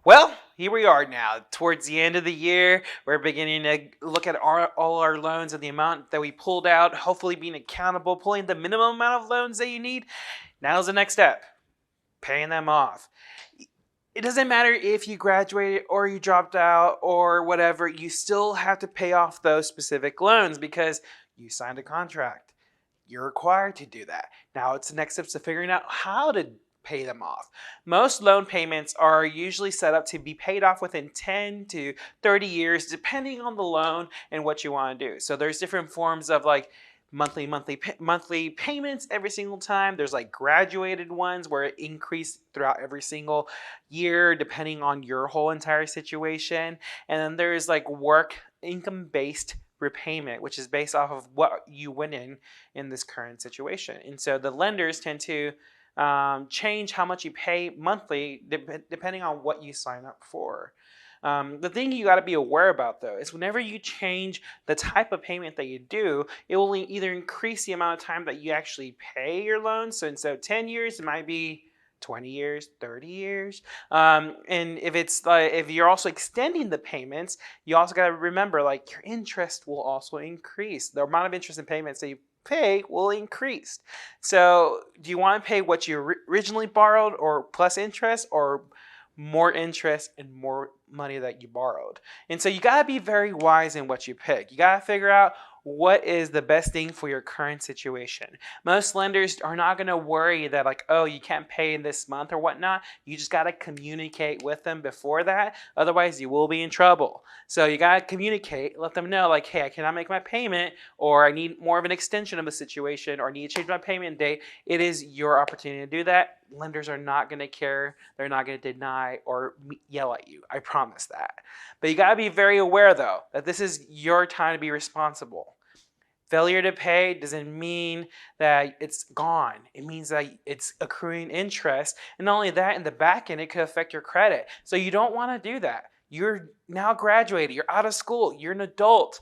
Well, here we are now, towards the end of the year. We're beginning to look at all our loans and the amount that we pulled out, hopefully being accountable, pulling the minimum amount of loans that you need. Now's the next step, paying them off. It doesn't matter if you graduated or you dropped out or whatever, you still have to pay off those specific loans because you signed a contract. You're required to do that. Now it's the next steps to figuring out how to pay them off. Most loan payments are usually set up to be paid off within 10 to 30 years, depending on the loan and what you want to do. So there's different forms of like monthly payments every single time. There's like graduated ones where it increases throughout every single year depending on your whole entire situation. And then there's like work income based repayment, which is based off of what you went in this current situation. And so the lenders tend to change how much you pay monthly depending on what you sign up for. The thing you got to be aware about though is whenever you change the type of payment that you do, it will either increase the amount of time that you actually pay your loans. So instead of 10 years, it might be 20 years, 30 years. And if you're also extending the payments, you also got to remember like your interest will also increase. The amount of interest and payments that you pay will increase. So do you want to pay what you originally borrowed or plus interest, or more interest and more money that you borrowed? And so you got to be very wise in what you pick. You got to figure out what is the best thing for your current situation. Most lenders are not going to worry that like, oh, you can't pay in this month or whatnot. You just got to communicate with them before that. Otherwise, you will be in trouble. So you got to communicate, let them know like, hey, I cannot make my payment, or I need more of an extension of the situation, or I need to change my payment date. It is your opportunity to do that. Lenders are not going to care. They're not going to deny or yell at you. I promise that. But you got to be very aware, though, that this is your time to be responsible. Failure to pay doesn't mean that it's gone. It means that it's accruing interest. And not only that, in the back end, it could affect your credit. So you don't want to do that. You're now graduated. You're out of school. You're an adult.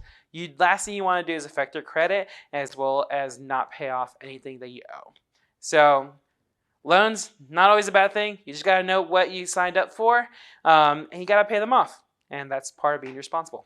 Last thing you want to do is affect your credit as well as not pay off anything that you owe. So loans, not always a bad thing. You just got to know what you signed up for, and you got to pay them off. And that's part of being responsible.